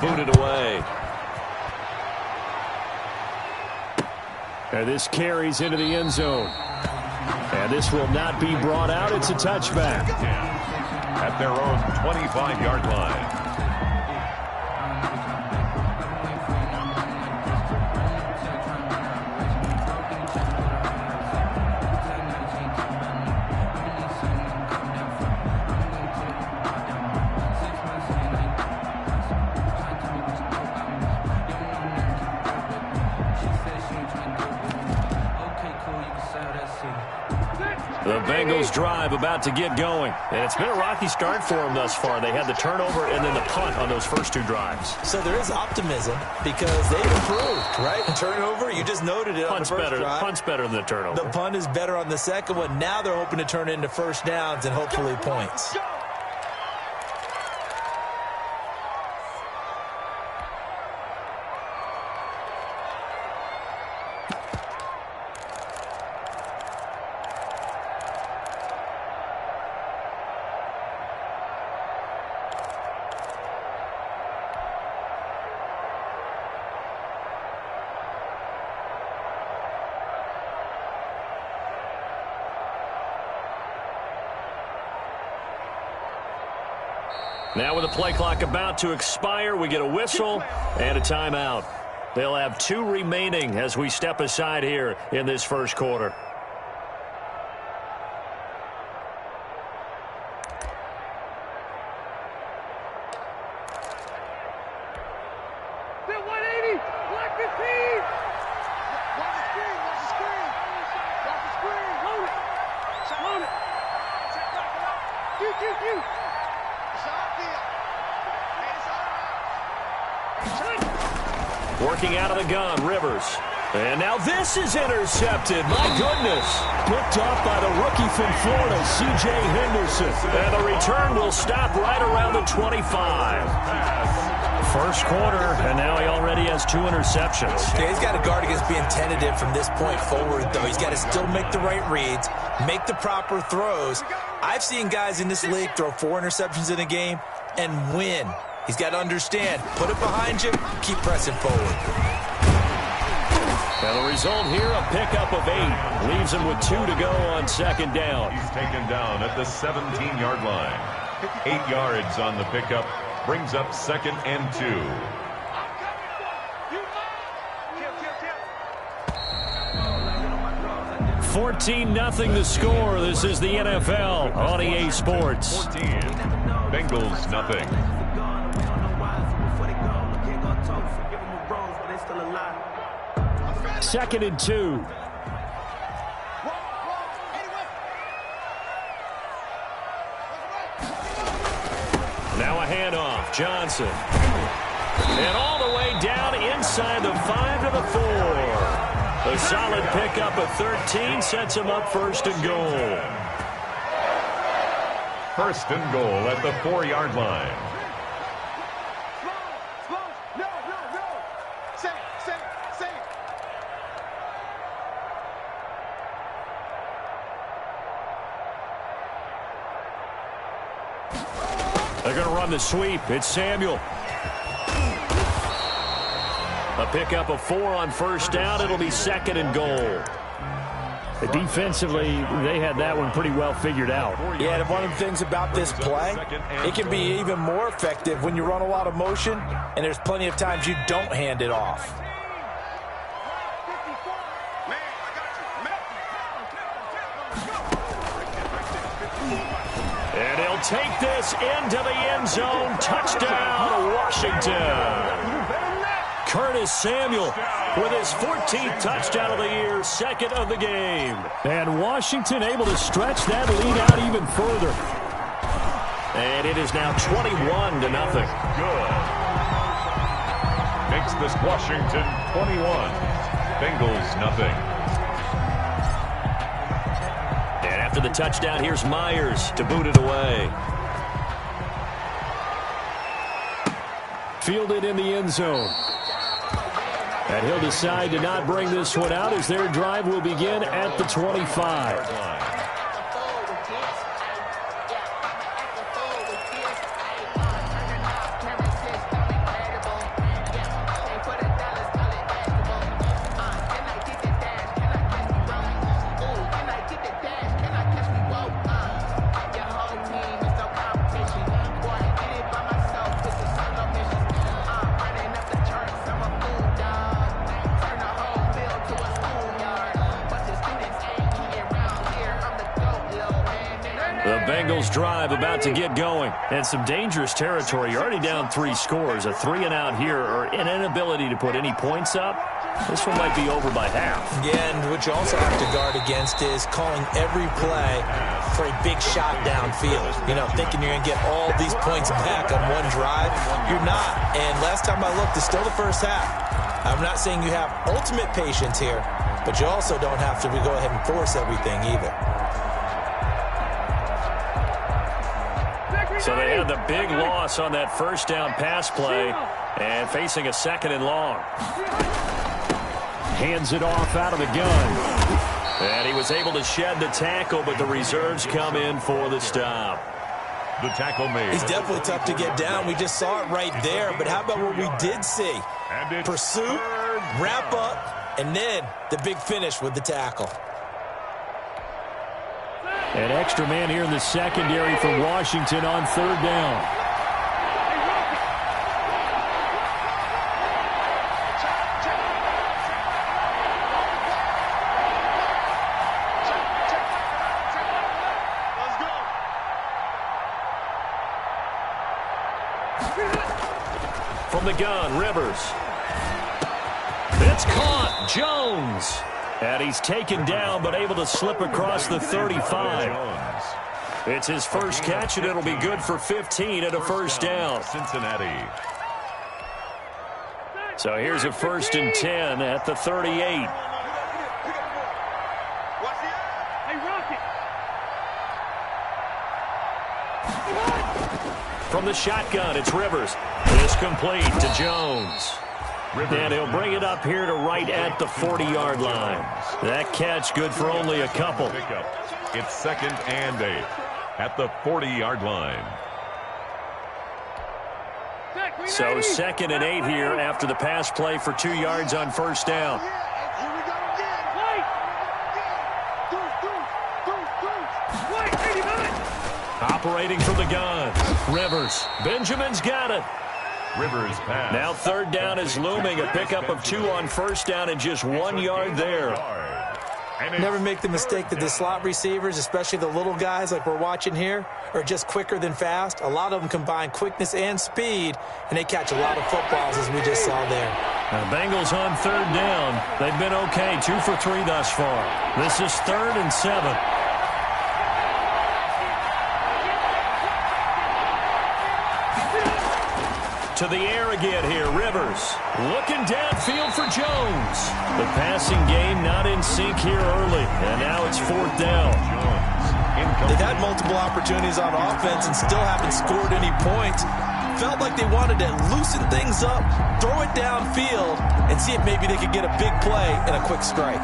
Booted away. And this carries into the end zone. And this will not be brought out. It's a touchback. At their own 25-yard line. The Bengals drive about to get going. And it's been a rocky start for them thus far. They had the turnover and then the punt on those first two drives. So there is optimism because they've improved, right? Turnover, you just noted it on the first drive. Punt's better than the turnover. The punt is better on the second one. Now they're hoping to turn it into first downs and hopefully points. Now with the play clock about to expire, we get a whistle and a timeout. They'll have 2 remaining as we step aside here in this first quarter. Working out of the gun, Rivers. And now this is intercepted. My goodness. Picked off by the rookie from Florida, C.J. Henderson. And the return will stop right around the 25. First quarter, and now he already has 2 interceptions. Okay, he's got to guard against being tentative from this point forward, though. He's got to still make the right reads, make the proper throws. I've seen guys in this league throw 4 interceptions in a game and win. He's got to understand, put it behind you, keep pressing forward. And the result here, a pickup of 8. Leaves him with 2 to go on second down. He's taken down at the 17-yard line. 8 yards on the pickup. Brings up 2nd and 2. 14-0 the score. This is the NFL on EA Sports. 14. Bengals nothing. Second and 2. Now a handoff. Johnson. And all the way down inside the 5 to the 4. A solid pickup of 13 sets him up first and goal. First and goal at the 4-yard line. They're going to run the sweep. It's Samuel. A pickup of 4 on first down. It'll be 2nd and goal. Defensively, they had that one pretty well figured out. Yeah, and one of the things about this play, it can be even more effective when you run a lot of motion, and there's plenty of times you don't hand it off. And he'll take this into the end zone. Touchdown, Washington. Curtis Samuel with his 14th touchdown of the year, 2nd of the game. And Washington able to stretch that lead out even further. And it is now 21-0. Good. Makes this Washington 21. Bengals nothing. And after the touchdown, here's Myers to boot it away. Fielded in the end zone. And he'll decide to not bring this one out as their drive will begin at the 25. Bengals drive about to get going. And some dangerous territory. You're already down 3 scores. A 3-and-out here, or an inability to put any points up. This one might be over by half. Yeah, and what you also have to guard against is calling every play for a big shot downfield. You know, thinking you're going to get all these points back on one drive. You're not. And last time I looked, it's still the first half. I'm not saying you have ultimate patience here, but you also don't have to go ahead and force everything either. So they had the big loss on that first down pass play and facing a 2nd and long. Hands it off out of the gun. And he was able to shed the tackle, but the reserves come in for the stop. The tackle made. He's definitely tough to get down. We just saw it right there. But how about what we did see? Pursuit, wrap up, and then the big finish with the tackle. An extra man here in the secondary for Washington on 3rd down. From the gun, Rivers. It's caught. Jones. And he's taken down, but able to slip across the 35. It's his first catch, and it'll be good for 15 and a first down. Cincinnati. So here's a 1st and 10 at the 38. From the shotgun, it's Rivers. It's complete to Jones. And he'll bring it up here to right at the 40-yard line. That catch good for only a couple. It's 2nd and 8 at the 40-yard line. So 2nd and 8 here after the pass play for 2 yards on first down. Operating from the gun. Rivers. Benjamin's got it. Rivers pass. Now 3rd down is looming. A pickup of 2 on first down and just 1 yard there. Never make the mistake that the slot receivers, especially the little guys like we're watching here, are just quicker than fast. A lot of them combine quickness and speed, and they catch a lot of footballs as we just saw there. Now, Bengals on 3rd down. They've been okay, 2 for 3 thus far. This is 3rd and 7. To the air again here, Rivers. Looking downfield for Jones. The passing game not in sync here early, and now it's 4th down. They've had multiple opportunities on offense and still haven't scored any points. Felt like they wanted to loosen things up, throw it downfield, and see if maybe they could get a big play and a quick strike.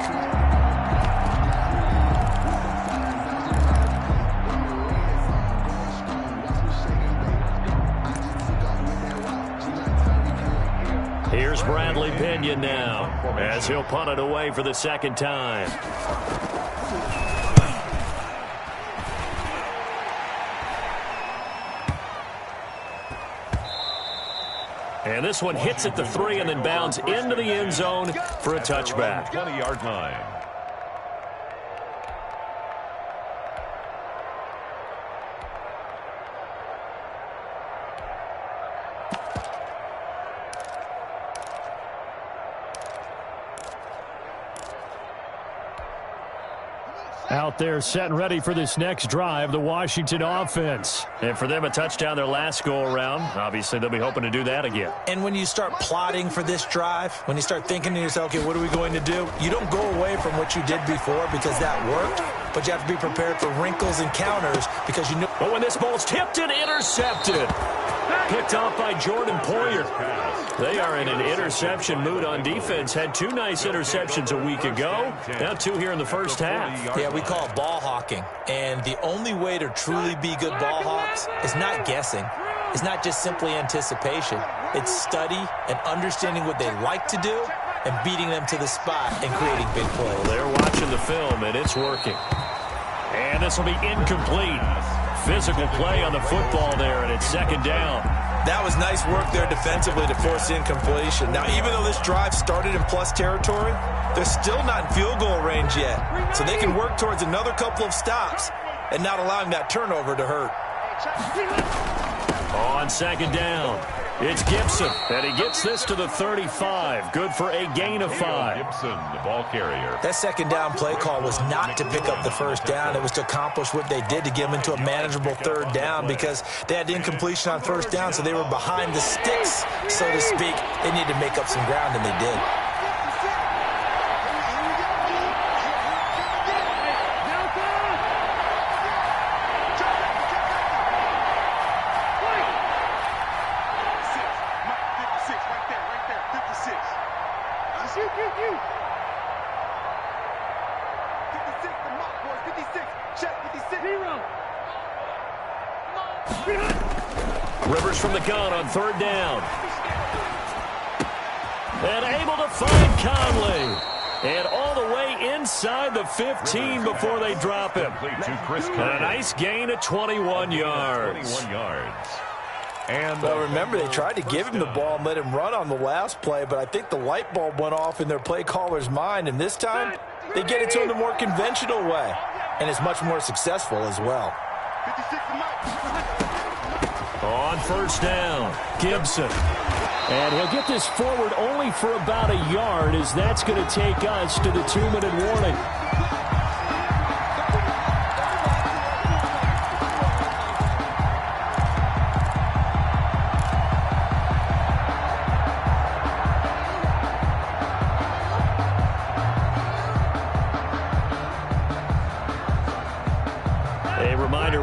Here's Bradley Pinion now as he'll punt it away for the 2nd time. And this one hits at the 3 and then bounds into the end zone for a touchback. 20-yard line. Out there set and ready for this next drive, the Washington offense. And for them, a touchdown their last go-around. Obviously, they'll be hoping to do that again. And when you start plotting for this drive, when you start thinking to yourself, okay, what are we going to do? You don't go away from what you did before because that worked, but you have to be prepared for wrinkles and counters because you know. But when this ball's tipped and intercepted. Picked off by Jordan Poyer. They are in an interception mood on defense. Had 2 nice interceptions a week ago. Now 2 here in the first half. Yeah, we call it ball hawking. And the only way to truly be good ball hawks is not guessing. It's not just simply anticipation. It's study and understanding what they like to do and beating them to the spot and creating big plays. They're watching the film, and it's working. And this will be incomplete. Physical play on the football there, and it's 2nd down. That was nice work there defensively to force incompletion. Now, even though this drive started in plus territory, they're still not in field goal range yet. So they can work towards another couple of stops and not allowing that turnover to hurt. On second down, it's Gibson, and he gets this to the 35. Good for a gain of 5. Gibson, the ball carrier. That second down play call was not to pick up the first down. It was to accomplish what they did, to get them into a manageable third down, because they had incompletion on first down, so they were behind the sticks, so to speak. They needed to make up some ground, and they did. Rivers from the gun on third down. And able to find Conley. And all the way inside the 15 before they drop him. And a nice gain of 21 yards. 21 yards. And well, remember, they tried to give him the ball and let him run on the last play, but I think the light bulb went off in their play caller's mind, and this time they get it to him the more conventional way, and it's much more successful as well. On first down, Gibson. And he'll get this forward only for about a yard, as that's going to take us to the 2-minute warning.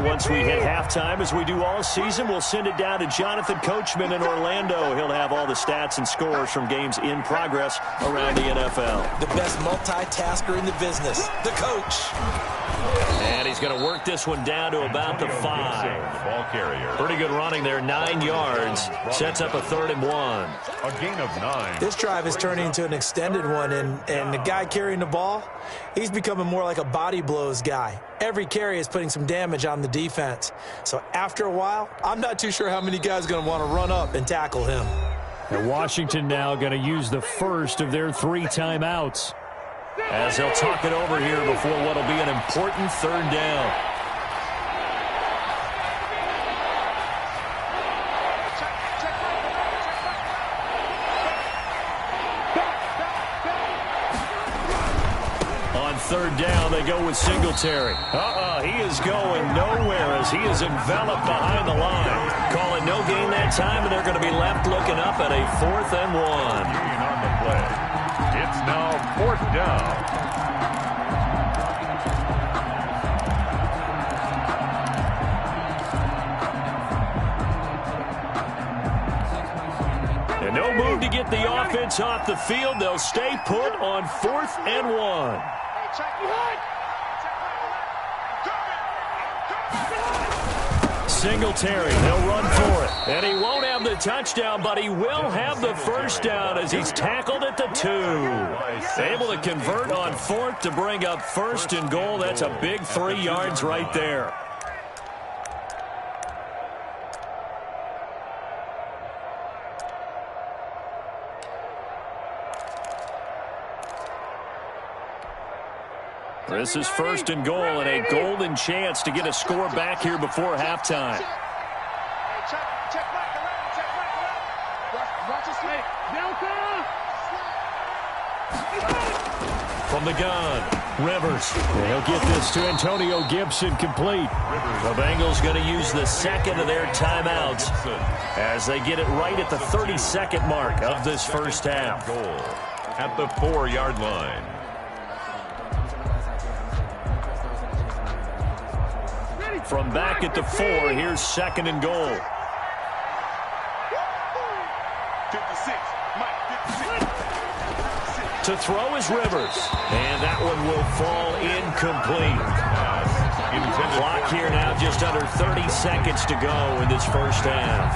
Once we hit halftime, as we do all season, we'll send it down to Jonathan Coachman in Orlando. He'll have all the stats and scores from games in progress around the NFL. The best multitasker in the business, the coach. And he's going to work this one down to about the 5. Ball carrier. Pretty good running there, 9 yards. Sets up a 3rd and 1. A gain of 9. This drive is turning into an extended one, and the guy carrying the ball, he's becoming more like a body blows guy. Every carry is putting some damage on the defense. So after a while, I'm not too sure how many guys are going to want to run up and tackle him. And Washington now going to use the first of their 3 timeouts, as they'll talk it over here before what will be an important 3rd down. On 3rd down, they go with Singletary. He is going nowhere as he is enveloped behind the line. Calling no gain that time, and they're going to be left looking up at a 4th and 1. On the play. It's now 4th down. And no move to get the offense off the field. They'll stay put on 4th and 1. Singletary, they'll run for it. And he won't have the touchdown, but he will have the first down as he's tackled at the 2. Able to convert on 4th to bring up 1st and goal. That's a big 3 yards right there. This is 1st and goal, and a golden chance to get a score back here before halftime. From the gun, Rivers. And he'll get this to Antonio Gibson complete. The Bengals going to use the 2nd of their timeouts as they get it right at the 32nd mark of this first half. Goal at the 4-yard line. From back at the 4, here's 2nd and goal. 56. To throw is Rivers. And that one will fall incomplete. Clock here now, just under 30 seconds to go in this first half.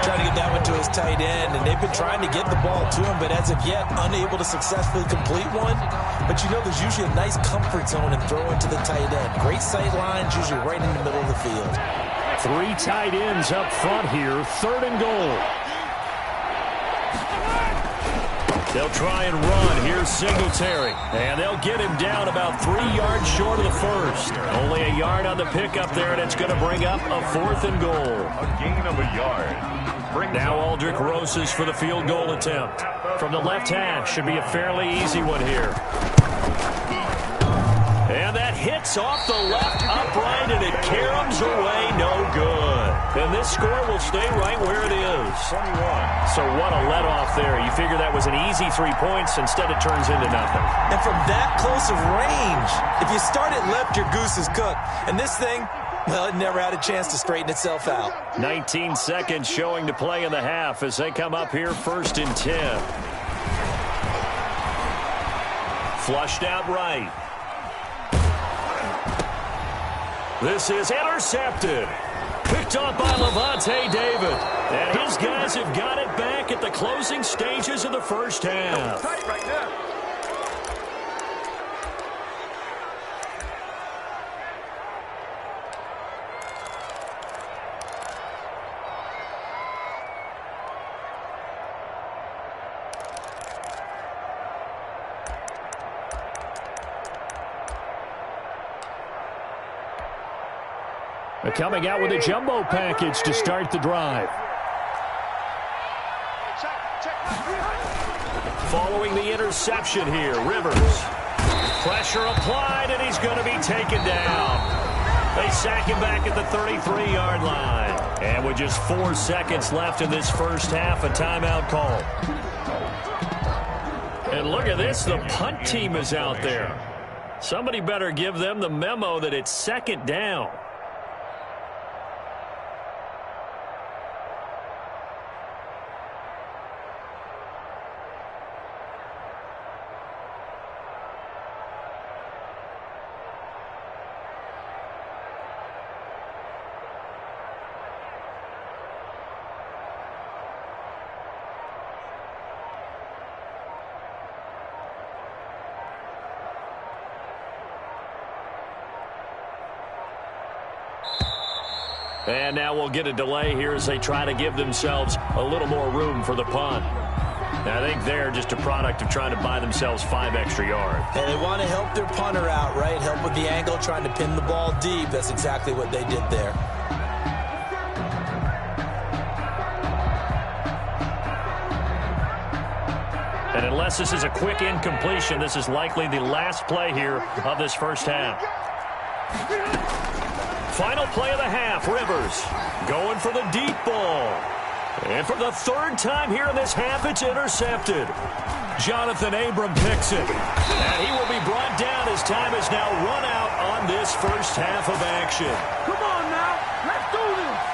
Trying to get that one to his tight end, and they've been trying to get the ball to him, but as of yet, unable to successfully complete one. But you know there's usually a nice comfort zone in throwing to the tight end. Great sight lines, usually right in the middle of the field. 3 tight ends up front here, 3rd and goal. They'll try and run. Here's Singletary. And they'll get him down about 3 yards short of the first. Only a yard on the pickup there, and it's going to bring up a 4th and goal. A gain of a yard. Now Aldrich Rosas for the field goal attempt. From the left hash, should be a fairly easy one here. And that hits off the left upright, and it caroms away, no good. And this score will stay right where it is. 21. So what a let-off there. You figure that was an easy 3 points. Instead, it turns into nothing. And from that close of range, if you start it left, your goose is cooked. And this thing, well, it never had a chance to straighten itself out. 19 seconds showing to play in the half as they come up here 1st and 10. Flushed out right. This is intercepted. Picked up by Levante David. And his guys have got it back at the closing stages of the first half. Tight right now. Coming out with a jumbo package to start the drive. Following the interception here, Rivers. Pressure applied, and he's going to be taken down. They sack him back at the 33-yard line. And with just 4 seconds left in this first half, a timeout call. And look at this, the punt team is out there. Somebody better give them the memo that it's 2nd down. And now we'll get a delay here as they try to give themselves a little more room for the punt. I think they're just a product of trying to buy themselves 5 extra yards. And they want to help their punter out, right? Help with the angle, trying to pin the ball deep. That's exactly what they did there. And unless this is a quick incompletion, this is likely the last play here of this first half. Final play of the half, Rivers going for the deep ball. And for the 3rd time here in this half, it's intercepted. Jonathan Abram picks it. And he will be brought down as time is now run out on this first half of action. Come on now. Let's do this.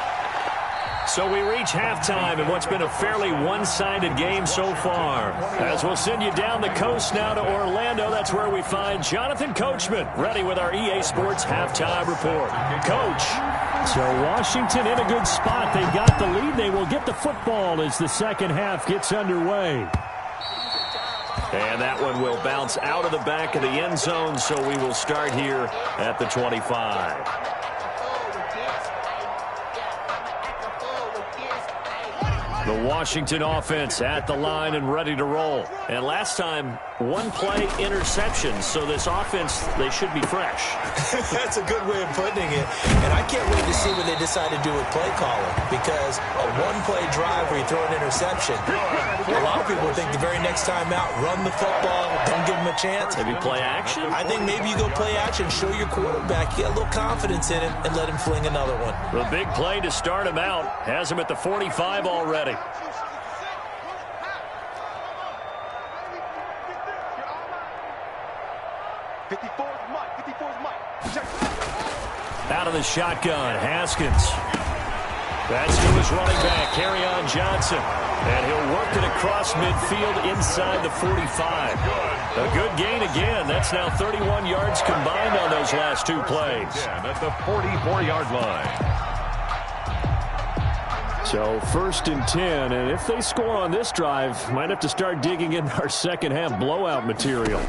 So we reach halftime in what's been a fairly one-sided game so far. As we'll send you down the coast now to Orlando, that's where we find Jonathan Coachman ready with our EA Sports halftime report. Coach. So Washington in a good spot. They've got the lead. They will get the football as the second half gets underway. And that one will bounce out of the back of the end zone, so we will start here at the 25. The Washington offense at the line and ready to roll. And last time, 1-play interception. So this offense, they should be fresh. That's a good way of putting it. And I can't wait to see what they decide to do with play calling. Because a 1-play drive where you throw an interception, a lot of people think the very next time out, run the football, don't give them a chance. Maybe play action? I think maybe you go play action, show your quarterback, get a little confidence in him, and let him fling another one. The big play to start him out has him at the 45 already. Out of the shotgun, Haskins. That's to his running back, Kerryon Johnson. And he'll work it across midfield inside the 45. A good gain again. That's now 31 yards combined on those last 2 plays. At the 44-yard line. So 1st and 10, and if they score on this drive, might have to start digging in our second half blowout material.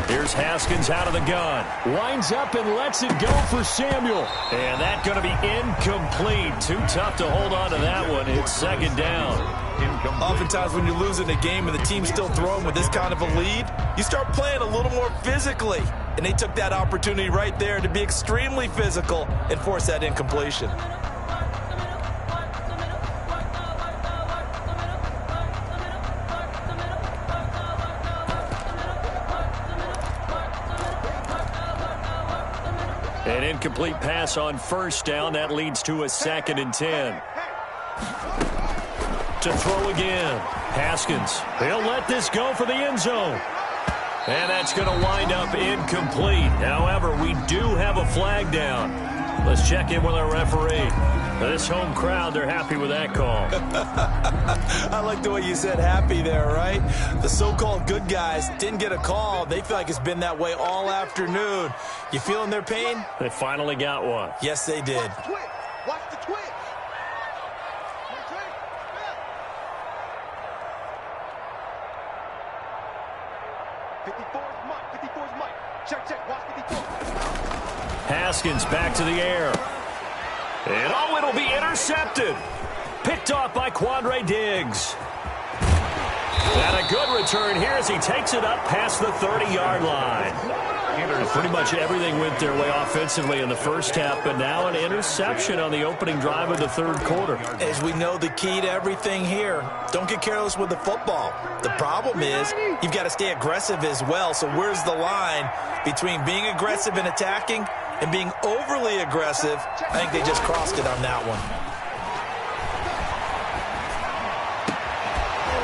Here's Haskins out of the gun. Winds up and lets it go for Samuel. And that's going to be incomplete. Too tough to hold on to that one. It's 2nd down. Oftentimes when you're losing a game and the team's still throwing with this kind of a lead, you start playing a little more physically. And they took that opportunity right there to be extremely physical and force that incompletion. An incomplete pass on first down. That leads to a 2nd and 10. To throw again. Haskins. He'll let this go for the end zone. And that's going to wind up incomplete. However, we do have a flag down. Let's check in with our referee. This home crowd, they're happy with that call. I like the way you said happy there, right? The so-called good guys didn't get a call. They feel like it's been that way all afternoon. You feeling their pain? They finally got one. Yes, they did. Watch the twitch. Haskins back to the air. And oh, it'll be intercepted. Picked off by Quandre Diggs. And a good return here as he takes it up past the 30-yard line. Pretty much everything went their way offensively in the first half, but now an interception on the opening drive of the third quarter. As we know, the key to everything here, don't get careless with the football. The problem is you've got to stay aggressive as well. So where's the line between being aggressive and attacking and being overly aggressive? I think they just crossed it on that one.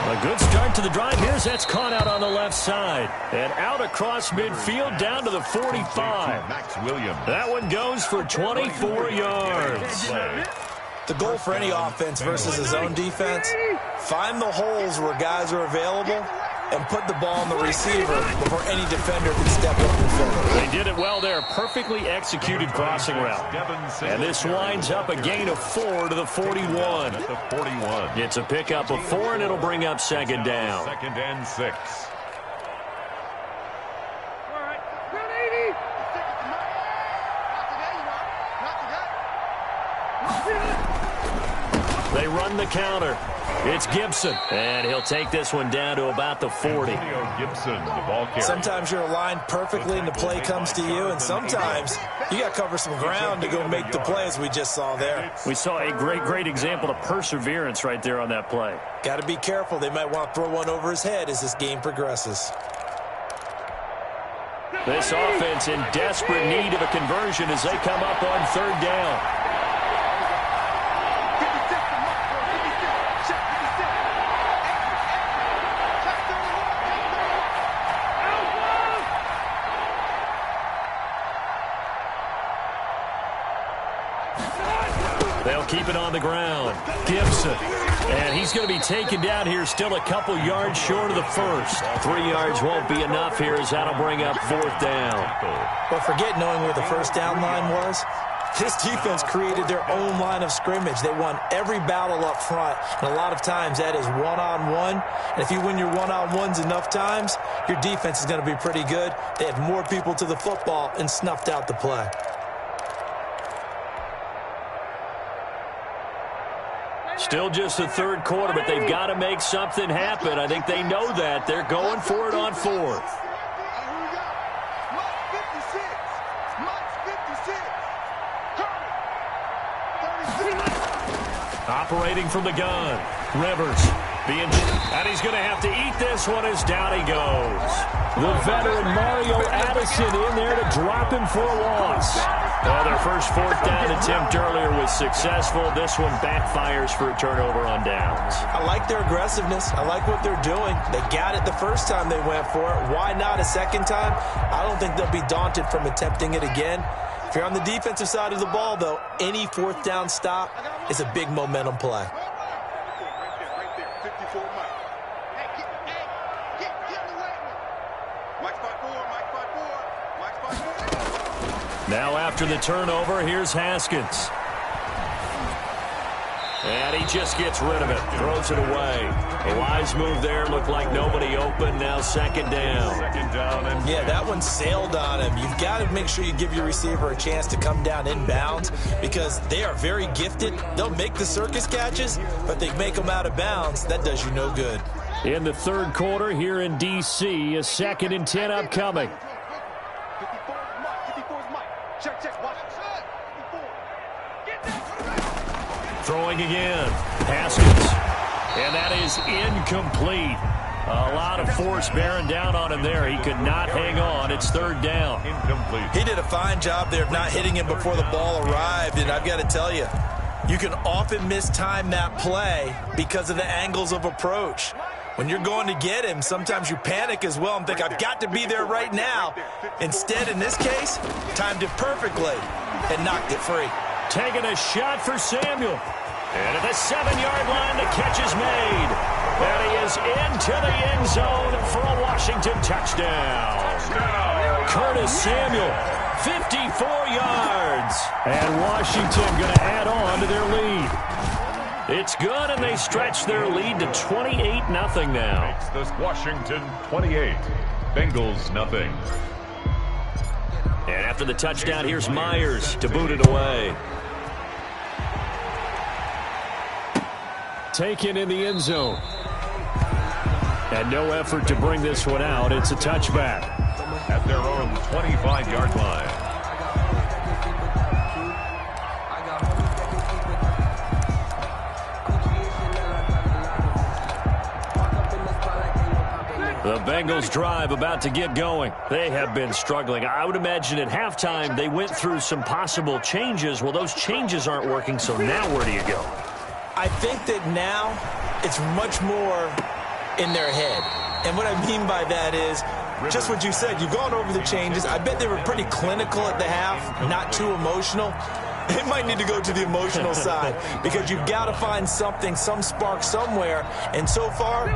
A good start to the drive. Here's that's caught out on the left side. And out across midfield down to the 45. Max Williams. That one goes for 24 yards. The goal for any offense versus his own defense, find the holes where guys are available and put the ball on the receiver before any defender can step up and fill it. They did it well there. Perfectly executed crossing route. And this winds up a gain of 4 to the 41. It's a pickup of 4, and it'll bring up 2nd down. 2nd and 6. They run the counter. It's Gibson, and he'll take this one down to about the 40. Gibson, the ball carrier. Sometimes you're aligned perfectly and the play comes to you, and sometimes you got to cover some ground to go make the play, as we just saw there. We saw a great example of perseverance right there on that play. Got to be careful. They might want to throw one over his head as this game progresses. This offense in desperate need of a conversion as they come up on 3rd down. They'll keep it on the ground. Gibson. And he's going to be taken down here still a couple yards short of the first. 3 yards won't be enough here as that'll bring up 4th down. But forget knowing where the first down line was. This defense created their own line of scrimmage. They won every battle up front. And a lot of times that is one-on-one. And if you win your one-on-ones enough times, your defense is going to be pretty good. They had more people to the football and snuffed out the play. Still just the 3rd quarter, but they've got to make something happen. I think they know that. They're going for it on 4th. Operating from the gun. Rivers. And he's going to have to eat this one as down he goes. The veteran Mario Addison in there to drop him for a loss. Well, their first 4th down attempt earlier was successful. This one backfires for a turnover on downs. I like their aggressiveness. I like what they're doing. They got it the first time they went for it. Why not a second time? I don't think they'll be daunted from attempting it again. If you're on the defensive side of the ball, though, any 4th down stop is a big momentum play. Now after the turnover, here's Haskins. And he just gets rid of it, throws it away. A wise move there, looked like nobody open, now second down. Yeah, that one sailed on him. You've got to make sure you give your receiver a chance to come down inbounds because they are very gifted. They'll make the circus catches, but they make them out of bounds. That does you no good. In the third quarter here in D.C., a 2nd and 10 upcoming. Throwing again. Haskins. And that is incomplete. A lot of force bearing down on him there. He could not hang on. It's third down. Incomplete. He did a fine job there of not hitting him before the ball arrived, and I've got to tell you, you can often mistime that play because of the angles of approach. When you're going to get him, sometimes you panic as well and think, I've got to be there right now. Instead, in this case, timed it perfectly and knocked it free. Taking a shot for Samuel. And at the 7-yard line, the catch is made. And he is into the end zone for a Washington touchdown. Curtis Samuel, 54 yards. And Washington going to add on to their lead. It's good, and they stretch their lead to 28-0 now. Makes this Washington 28. Bengals nothing. And after the touchdown, here's Myers to boot it away. Taken in the end zone. And no effort to bring this one out. It's a touchback. At their own 25-yard line. The Bengals drive about to get going. They have been struggling. I would imagine at halftime they went through some possible changes. Well, those changes aren't working, so now where do you go? I think that now it's much more in their head. And what I mean by that is just what you said. You've gone over the changes. I bet they were pretty clinical at the half, not too emotional. They might need to go to the emotional side because you've got to find something, some spark somewhere. And so far,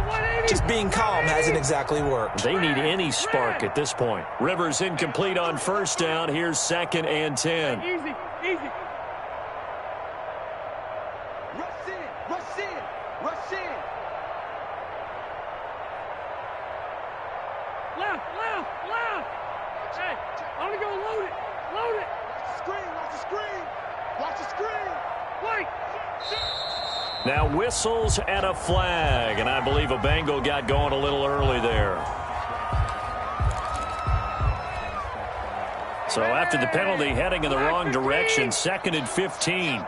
just being calm hasn't exactly worked. They need any spark at this point. Rivers incomplete on first down. Here's 2nd and 10. Easy, easy. Rush in, rush in, rush in. Left, left, left. Hey, I'm going to go load it, load it. Watch the screen. Watch the screen. Wait. Now whistles and a flag, and I believe a Bengal got going a little early there. So after the penalty, heading in the wrong direction, 2nd and 15.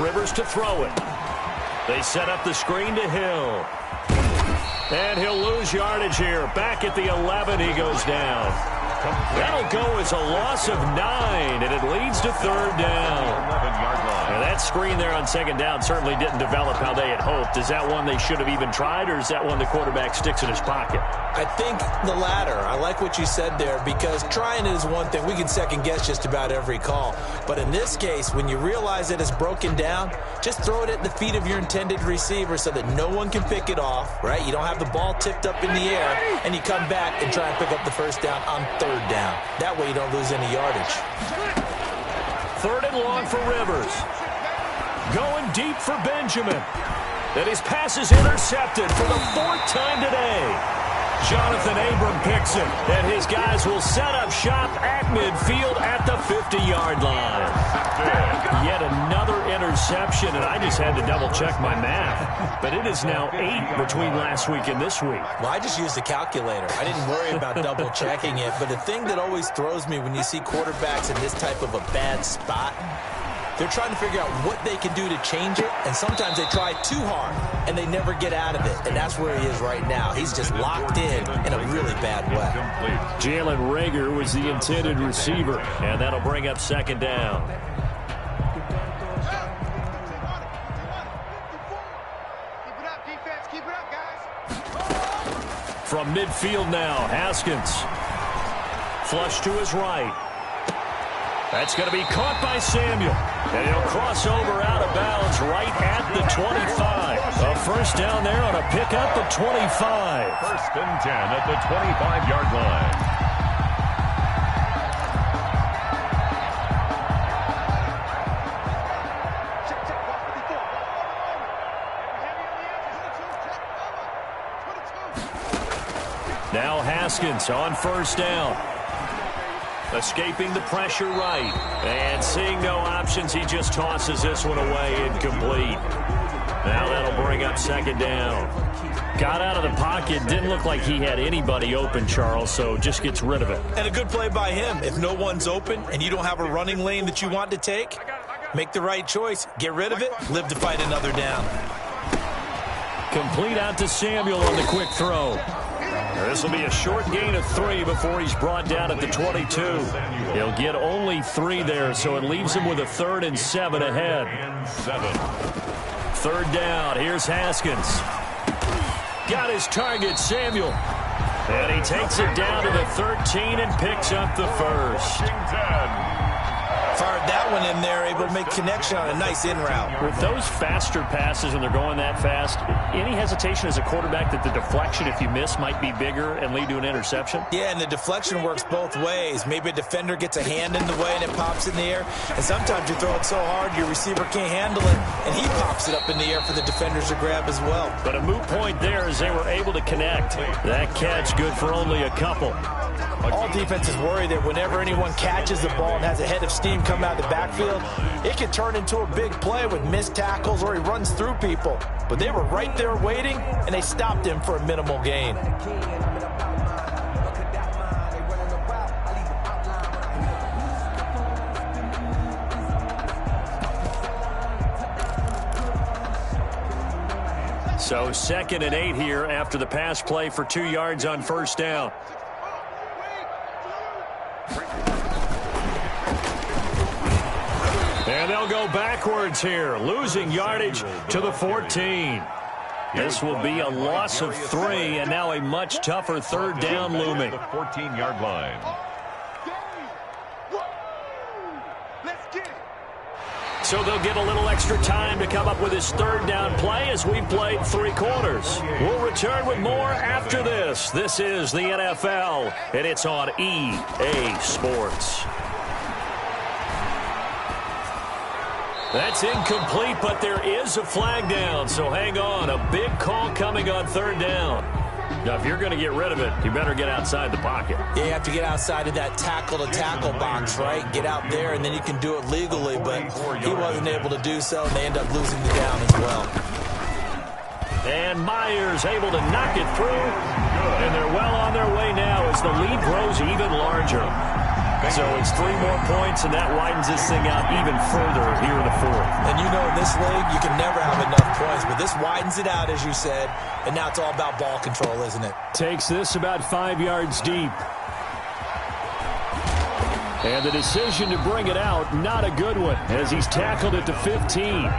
Rivers to throw it. They set up the screen to Hill. And he'll lose yardage here. Back at the 11, he goes down. That'll go as a loss of 9, and it leads to third down. 11-yard line. Now that screen there on second down certainly didn't develop how they had hoped. Is that one they should have even tried, or is that one the quarterback sticks in his pocket? I think the latter. I like what you said there because trying it is one thing. We can second guess just about every call. But in this case, when you realize that it's broken down, just throw it at the feet of your intended receiver so that no one can pick it off, right? You don't have the ball tipped up in the air, and you come back and try and pick up the first down on third down. That way you don't lose any yardage. 3rd and long for Rivers. Going deep for Benjamin. And his pass is intercepted for the 4th time today. Jonathan Abram picks it, and his guys will set up shop at midfield at the 50-yard line. Yet another interception, and I just had to double-check my math. But it is now 8 between last week and this week. Well, I just used a calculator. I didn't worry about double-checking it. But the thing that always throws me when you see quarterbacks in this type of a bad spot, they're trying to figure out what they can do to change it, and sometimes they try too hard, and they never get out of it, and that's where he is right now. He's just locked in a really bad way. Jalen Reagor was the intended receiver, and that'll bring up 2nd down. From midfield now, Haskins. Flush to his right. That's going to be caught by Samuel. And he'll cross over out of bounds right at the 25. A first down there on a pickup at 25. 1st and 10 at the 25-yard line. Haskins on first down. Escaping the pressure right. And seeing no options, he just tosses this one away incomplete. Now that'll bring up second down. Got out of the pocket. Didn't look like he had anybody open, Charles, so just gets rid of it. And a good play by him. If no one's open and you don't have a running lane that you want to take, make the right choice. Get rid of it. Live to fight another down. Complete out to Samuel on the quick throw. This will be a short gain of 3 before he's brought down at the 22. He'll get only 3 there, so it leaves him with a 3rd and 7 ahead. 3rd down. Here's Haskins. Got his target, Samuel. And he takes it down to the 13 and picks up the first. Fired that one in there, able to make connection on a nice in route. With those faster passes and they're going that fast, any hesitation as a quarterback that the deflection, if you miss, might be bigger and lead to an interception? Yeah, and the deflection works both ways. Maybe a defender gets a hand in the way and it pops in the air. And sometimes you throw it so hard your receiver can't handle it, and he pops it up in the air for the defenders to grab as well. But a moot point there as they were able to connect. That catch good for only a couple. All defenses worry that whenever anyone catches the ball and has a head of steam come out of the backfield, it can turn into a big play with missed tackles or he runs through people. But they were right there waiting, and they stopped him for a minimal gain. So 2nd and 8 here after the pass play for 2 yards on first down. And they'll go backwards here, losing yardage to the 14. This will be a loss of 3, and now a much tougher 3rd down looming. The 14-yard line. So they'll get a little extra time to come up with his 3rd down play as we played 3 quarters. We'll return with more after this. This is the NFL, and it's on EA Sports. That's incomplete, but there is a flag down, so hang on. A big call coming on 3rd down. Now, if you're going to get rid of it, you better get outside the pocket. Yeah, you have to get outside of that tackle-to-tackle box, right? Get out there, and then you can do it legally, but he wasn't able to do so, and they end up losing the down as well. And Myers able to knock it through, and they're well on their way now as the lead grows even larger. So it's 3 more points, and that widens this thing out even further here in the 4th. And you know, in this league, you can never have enough points, but this widens it out, as you said, and now it's all about ball control, isn't it? Takes this about 5 yards deep. And the decision to bring it out, not a good one, as he's tackled it to 15.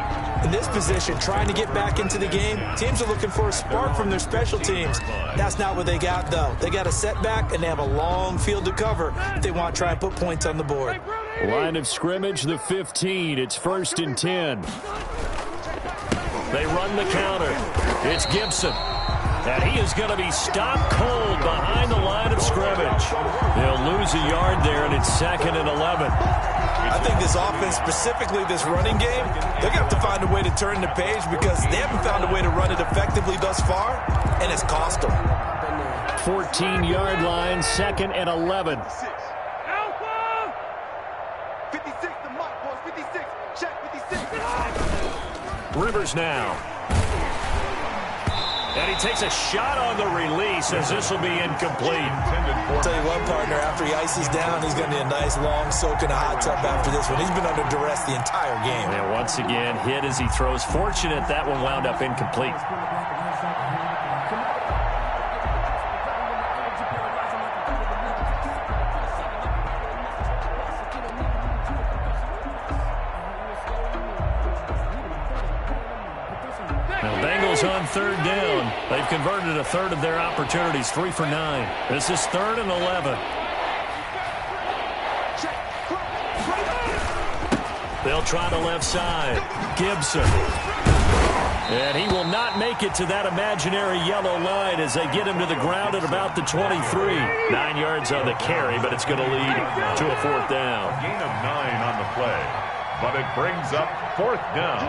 In this position, trying to get back into the game, teams are looking for a spark from their special teams. That's not what they got, though. They got a setback, and they have a long field to cover if they want to try and put points on the board. Line of scrimmage, the 15. It's 1st and 10. They run the counter. It's Gibson. And he is going to be stopped cold behind the line of scrimmage. They'll lose a yard there, and it's 2nd and 11. I think this offense, specifically this running game, they're going to have to find a way to turn the page because they haven't found a way to run it effectively thus far, and it's cost them. 14-yard line, 2nd and 11. Alpha! 56 to Mike, boys. 56. Check 56. Rivers now. And he takes a shot on the release as this will be incomplete. I'll tell you what, partner, after he ices down, he's going to need a nice long soak in a hot tub after this one. He's been under duress the entire game. And once again, hit as he throws. Fortunate that one wound up incomplete. On 3rd down. They've converted a 1/3 of their opportunities, 3 for 9. This is 3rd and 11. They'll try the left side. Gibson. And he will not make it to that imaginary yellow line as they get him to the ground at about the 23. 9 yards on the carry, but it's going to lead to a 4th down. Gain of 9 on the play, but it brings up 4th down.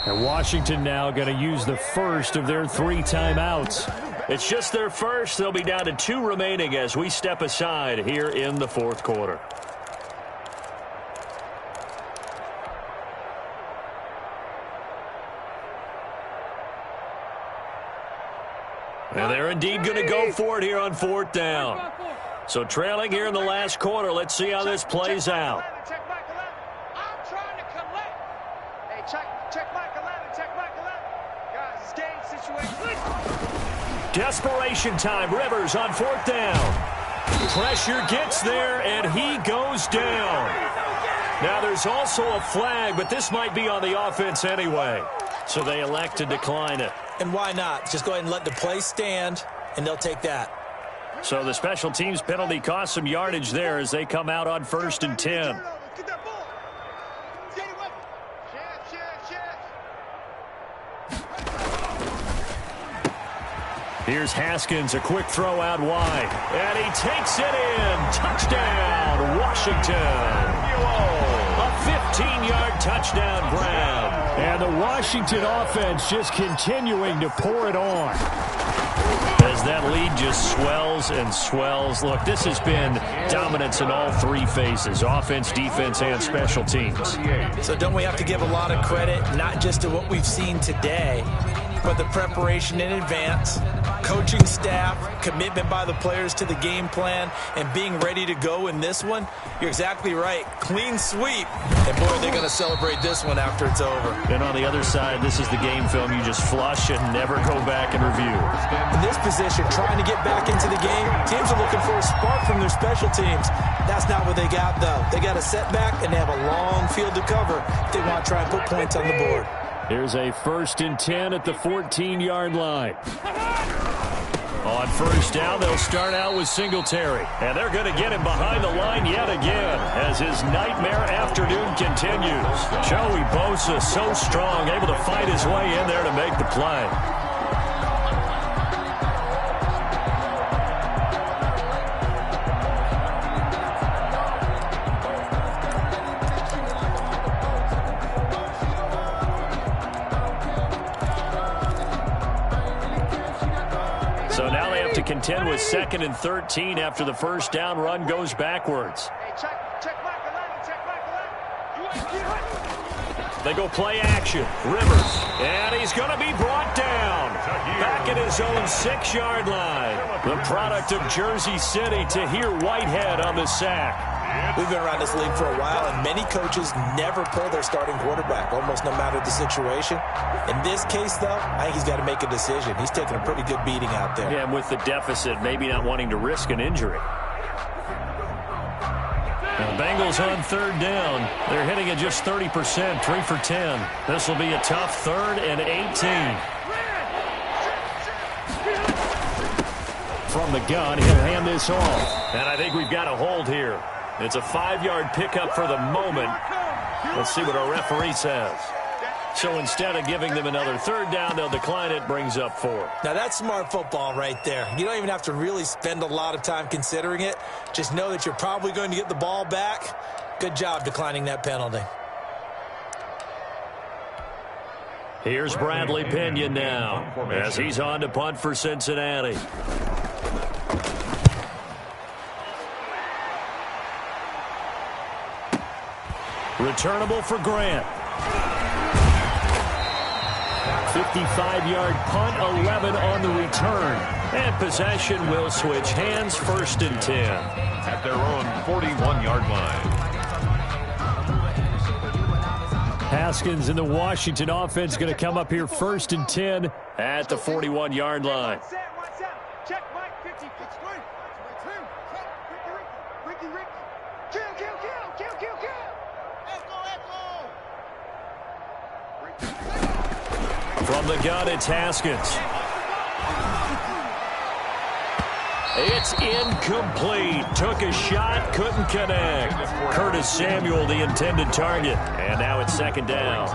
And Washington now going to use the first of their 3 timeouts. It's just their first. They'll be down to 2 remaining as we step aside here in the fourth quarter. And they're indeed going to go for it here on 4th down. So trailing here in the last quarter. Let's see how this plays out. I'm trying to collect. Hey, check Mike 11. Check Mike 11. Guys, it's game situation. Desperation time. Rivers on 4th down. Pressure gets there, and he goes down. Now, there's also a flag, but this might be on the offense anyway. So they elect to decline it. And why not? Just go ahead and let the play stand, and they'll take that. So the special teams penalty cost some yardage there as they come out on 1st and 10. Get that ball. Get it with Here's Haskins, a quick throw out wide. And he takes it in. Touchdown, Washington. A 15-yard touchdown grab. And the Washington offense just continuing to pour it on. As that lead just swells and swells. Look, this has been dominance in all 3 phases, offense, defense, and special teams. So don't we have to give a lot of credit, not just to what we've seen today, but the preparation in advance, coaching staff, commitment by the players to the game plan, and being ready to go in this one? You're exactly right. Clean sweep. And, boy, they're going to celebrate this one after it's over. And on the other side, this is the game film you just flush and never go back and review. In this position, trying to get back into the game, teams are looking for a spark from their special teams. That's not what they got, though. They got a setback, and they have a long field to cover if they want to try and put points on the board. Here's a 1st and 10 at the 14-yard line. On 1st down, they'll start out with Singletary. And they're going to get him behind the line yet again as his nightmare afternoon continues. Joey Bosa, so strong, able to fight his way in there to make the play. Contend with 2nd and 13 after the 1st down run goes backwards. Hey, check Mike 11. Check Mike 11. They go play action. Rivers. And he's going to be brought down. Back at his own 6-yard line. The product of Jersey City, Tahir Whitehead on the sack. We've been around this league for a while, and many coaches never pull their starting quarterback, almost no matter the situation. In this case, though, I think he's got to make a decision. He's taking a pretty good beating out there. Yeah, and with the deficit, maybe not wanting to risk an injury. Now, Bengals on 3rd down. They're hitting at just 30%, 3 for 10. This will be a tough 3rd and 18. From the gun, he'll hand this off. And I think we've got a hold here. It's a 5-yard pickup for the moment. Let's see what our referee says. So instead of giving them another 3rd down, they'll decline it, brings up 4. Now, that's smart football right there. You don't even have to really spend a lot of time considering it. Just know that you're probably going to get the ball back. Good job declining that penalty. Here's Bradley Pinion now as he's on to punt for Cincinnati. Returnable for Grant. 55-yard punt, 11 on the return. And possession will switch hands, 1st and 10. At their own 41-yard line. Haskins and the Washington offense going to come up here 1st and 10 at the 41-yard line. Check Mike 50. Ricky. Kill. From the gun, it's Haskins. It's incomplete. Took a shot, couldn't connect. Curtis Samuel, the intended target. And now it's 2nd down.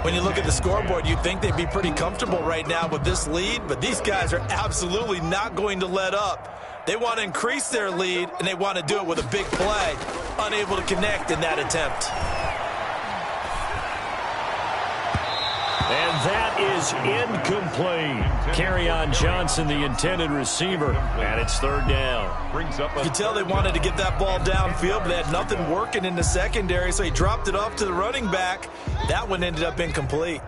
When you look at the scoreboard, you'd think they'd be pretty comfortable right now with this lead, but these guys are absolutely not going to let up. They want to increase their lead, and they want to do it with a big play. Unable to connect in that attempt. And that is incomplete. Kerryon Johnson, the intended receiver, and it's third down. You could tell they wanted to get that ball downfield, but they had nothing working in the secondary, so he dropped it off to the running back. That one ended up incomplete.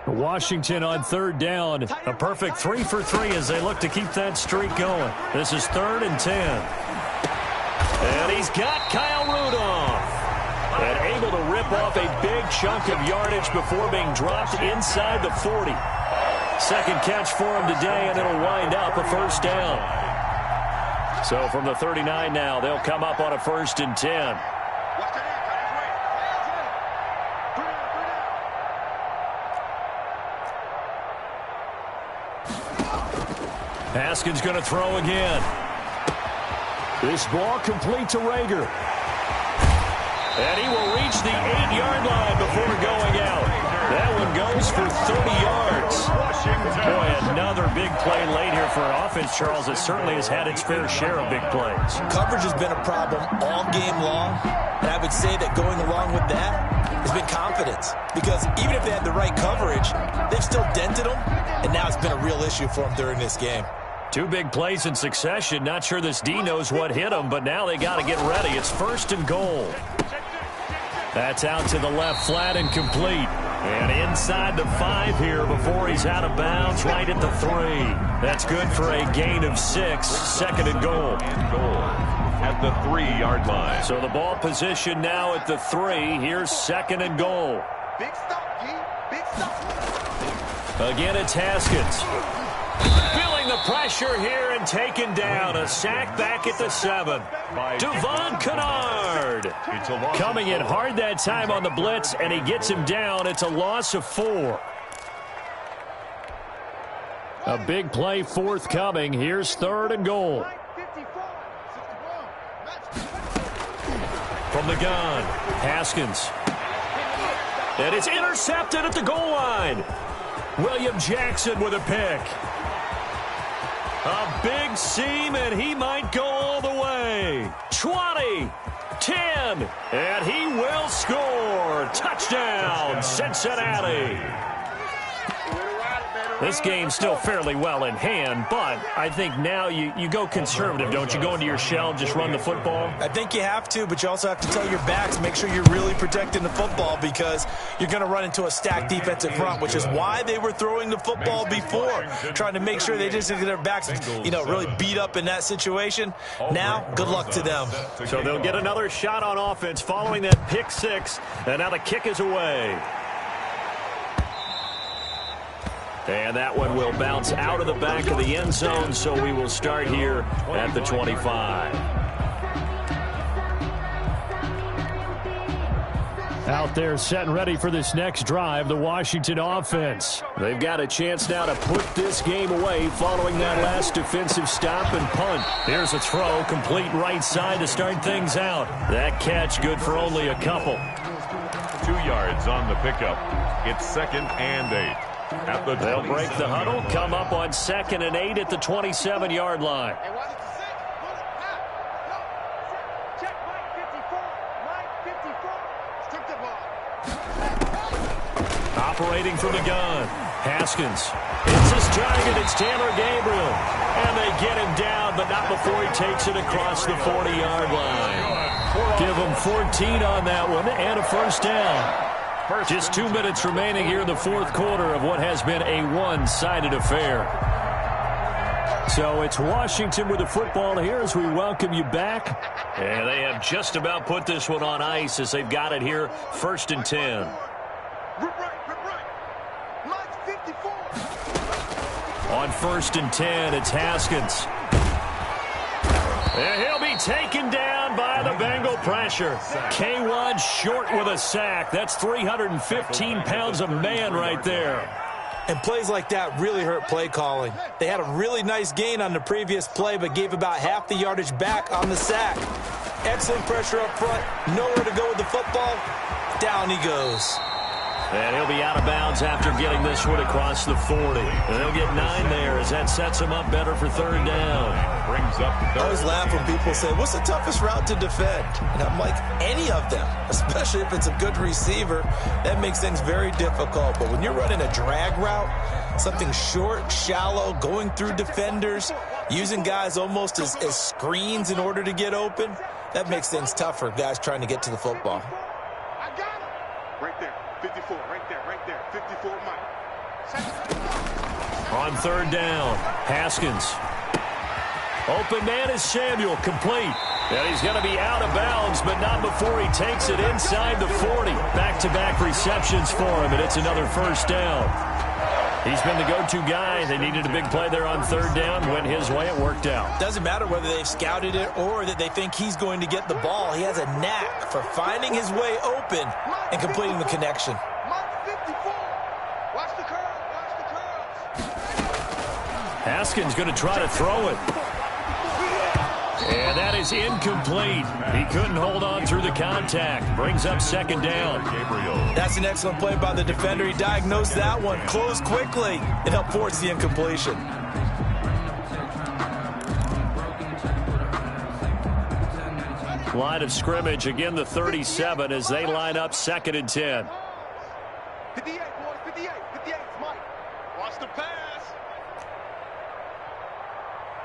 Washington on third down. A perfect 3 for 3 as they look to keep that streak going. This is 3rd and 10. And he's got Kyle Rudolph. And able to rip off a big chunk of yardage before being dropped inside the 40. Second catch for him today, and it'll wind up a first down. So from the 39 now, they'll come up on a 1st and 10. Haskins going to throw again. This ball complete to Rager. And he will reach the 8-yard line before going out. That one goes for 30 yards. Boy, another big play late here for an offense, Charles, that certainly has had its fair share of big plays. Coverage has been a problem all game long, and I would say that going along with that has been confidence. Because even if they had the right coverage, they've still dented them, and now it's been a real issue for them during this game. 2 big plays in succession. Not sure this D knows what hit him, but now they got to get ready. It's 1st and goal. That's out to the left, flat and complete. And inside the 5 here before he's out of bounds, right at the 3. That's good for a gain of 6. 2nd and goal. At the 3-yard line. So the ball position now at the 3. Here's 2nd and goal. Big stop, G. Big stop. Again, it's Haskins. Feeling the pressure here and taken down. A sack back at the 7. Devon Kennard coming in hard that time on the blitz, and he gets him down. It's a loss of 4. A big play forthcoming. Here's 3rd and goal. From the gun, Haskins. And it's intercepted at the goal line. William Jackson with a pick. A big seam, and he might go all the way. 20, 10, and he will score. Touchdown, Cincinnati. This game's still fairly well in hand, but I think now you go conservative, don't you? Go into your shell and just run the football? I think you have to, but you also have to tell your backs, make sure you're really protecting the football because you're going to run into a stacked defensive front, which is why they were throwing the football before, trying to make sure they didn't get their backs, really beat up in that situation. Now, good luck to them. So they'll get another shot on offense following that pick 6, and now the kick is away. And that one will bounce out of the back of the end zone, so we will start here at the 25. Out there set and ready for this next drive, the Washington offense. They've got a chance now to put this game away following that last defensive stop and punt. Here's a throw, complete right side to start things out. That catch good for only a couple. 2 yards on the pickup. It's 2nd and 8. They'll break the huddle, come up on 2nd and 8 at the 27-yard line. Check Mike 54. Mike 54. Strip the ball. Operating from the gun. Haskins. It's his target. It's Taylor Gabriel. And they get him down, but not before he takes it across the 40-yard line. Give him 14 on that one and a first down. Just 2 minutes remaining here in the 4th quarter of what has been a one-sided affair. So it's Washington with the football here as we welcome you back. And they have just about put this one on ice as they've got it here, 1st and 10. Rip right. Mike 54. On 1st and 10, it's Haskins. And he'll be taken down by the Bengal pressure. K1 short with a sack. That's 315 pounds of man right there. And plays like that really hurt play calling. They had a really nice gain on the previous play, but gave about half the yardage back on the sack. Excellent pressure up front. Nowhere to go with the football. Down he goes. And he'll be out of bounds after getting this one across the 40. And they'll get 9 there as that sets him up better for 3rd down. Brings brings up I always laugh when people say, what's the toughest route to defend? And I'm like, any of them, especially if it's a good receiver. That makes things very difficult. But when you're running a drag route, something short, shallow, going through defenders, using guys almost as screens in order to get open, that makes things tougher, guys trying to get to the football. I got him. Right there, 54, right there, 54, Mike. On third down, Haskins. Open man is Samuel, complete. And he's going to be out of bounds, but not before he takes it inside the 40. Back-to-back receptions for him, and it's another first down. He's been the go-to guy. They needed a big play there on third down. Went his way, it worked out. Doesn't matter whether they've scouted it or that they think he's going to get the ball. He has a knack for finding his way open and completing the connection. Mike 54. Watch the curve, watch the curves. Haskins going to try to throw it. And that is incomplete. He couldn't hold on through the contact. Brings up second down. That's an excellent play by the defender. He diagnosed that one, closed quickly, and helped force the incompletion. Line of scrimmage, again the 37 as they line up second and 10. 58, boys, 58, 58, Mike. Watch the pass.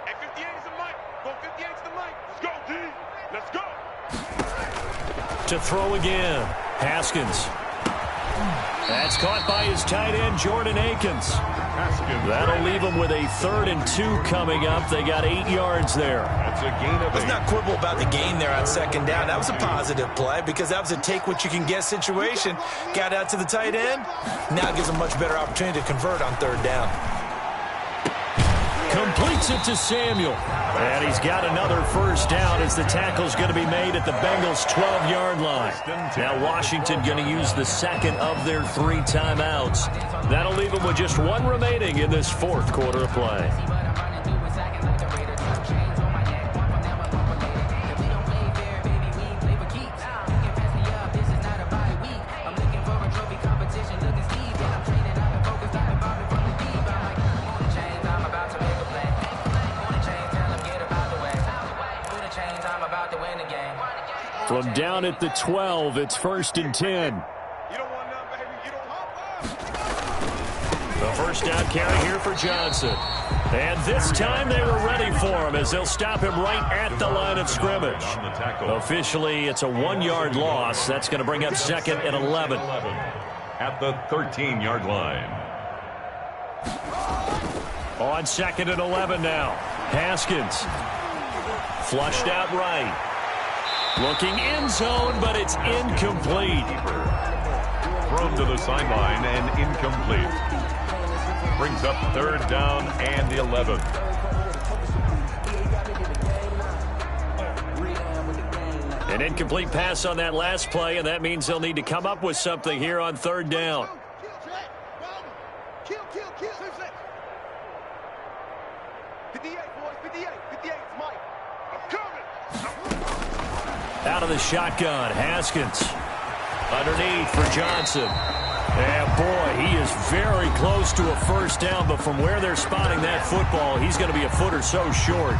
And 58 is the Mike. Go 58 is the Mike. Let's go, D. Let's go. To throw again, Haskins. That's caught by his tight end, Jordan Akins. That'll leave him with a 3rd and 2 coming up. They got 8 yards there. That's a gain of 8. Let's not quibble about the gain there on second down. That was a positive play because that was a take-what-you-can-get situation. Got out to the tight end. Now gives him a much better opportunity to convert on third down. Completes it to Samuel. And he's got another first down as the tackle's going to be made at the Bengals' 12-yard line. Now Washington going to use the second of their 3 timeouts. That'll leave them with just 1 remaining in this 4th quarter of play. From down at the 12, it's 1st and 10. You don't want none, baby. You don't want The first down carry here for Johnson. And this time they were ready for him as they'll stop him right at the line of scrimmage. Officially, it's a 1-yard loss. That's going to bring up 2nd and 11. At the 13-yard line. On 2nd and 11 now. Haskins. Flushed out right. Looking end zone, but it's incomplete. Thrown to the sideline and incomplete. Brings up 3rd down and 11. An incomplete pass on that last play, and that means they'll need to come up with something here on 3rd down. Kill. 58, boys, 58, 58, Mike. I'm coming. Out of the shotgun, Haskins. Underneath for Johnson. And boy, he is very close to a first down, but from where they're spotting that football, he's going to be a foot or so short.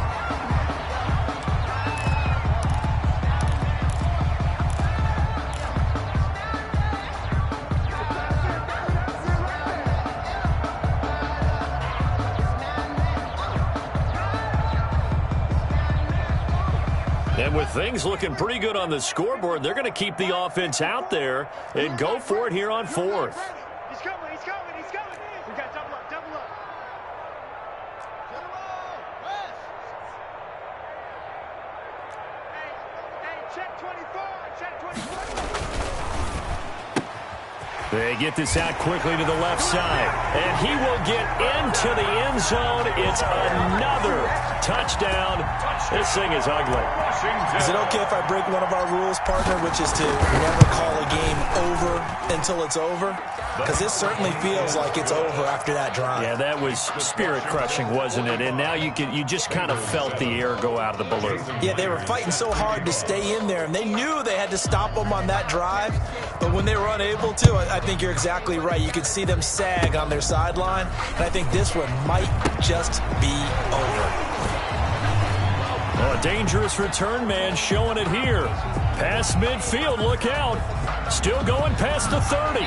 And with things looking pretty good on the scoreboard, they're going to keep the offense out there and go for it here on 4th. He's coming. We got double up. Hey, check 24, check 24. They get this out quickly to the left side. And he will get into the end zone. It's another touchdown. This thing is ugly. Is it okay if I break one of our rules, partner, which is to never call a game over until it's over? Because this certainly feels like it's over after that drive. Yeah, that was spirit-crushing, wasn't it? And now you just kind of felt the air go out of the balloon. Yeah, they were fighting so hard to stay in there, and they knew they had to stop them on that drive. But when they were unable to, I think you're exactly right. You could see them sag on their sideline, and I think this one might just be over. Dangerous return man showing it here. Past midfield, look out. Still going past the 30.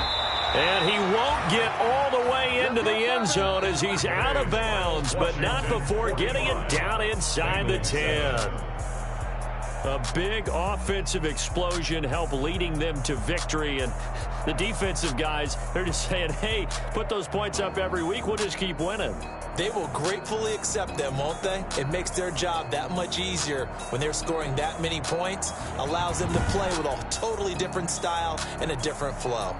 And he won't get all the way into the end zone as he's out of bounds, but not before getting it down inside the 10. A big offensive explosion helped leading them to victory, and the defensive guys, they're just saying, hey, put those points up every week, we'll just keep winning. They will gratefully accept them, won't they? It makes their job that much easier when they're scoring that many points, allows them to play with a totally different style and a different flow.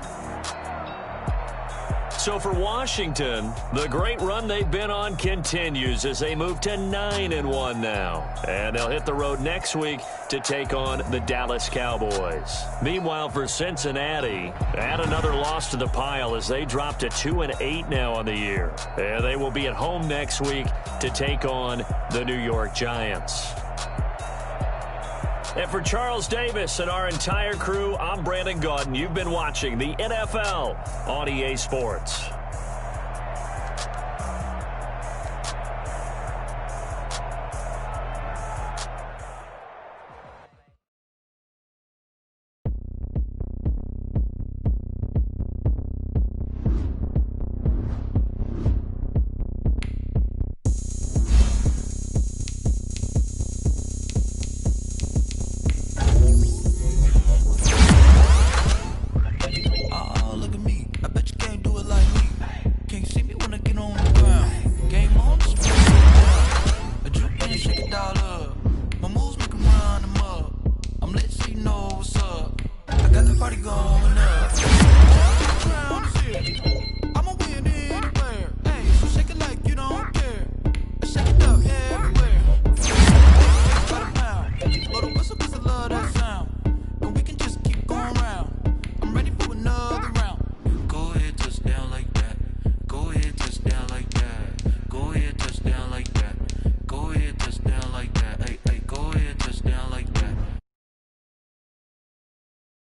So for Washington, the great run they've been on continues as they move to 9-1 now. And they'll hit the road next week to take on the Dallas Cowboys. Meanwhile, for Cincinnati, add another loss to the pile as they drop to 2-8 now on the year. And they will be at home next week to take on the New York Giants. And for Charles Davis and our entire crew, I'm Brandon Gaudin. You've been watching the NFL on EA Sports. Party going up. Crown is here.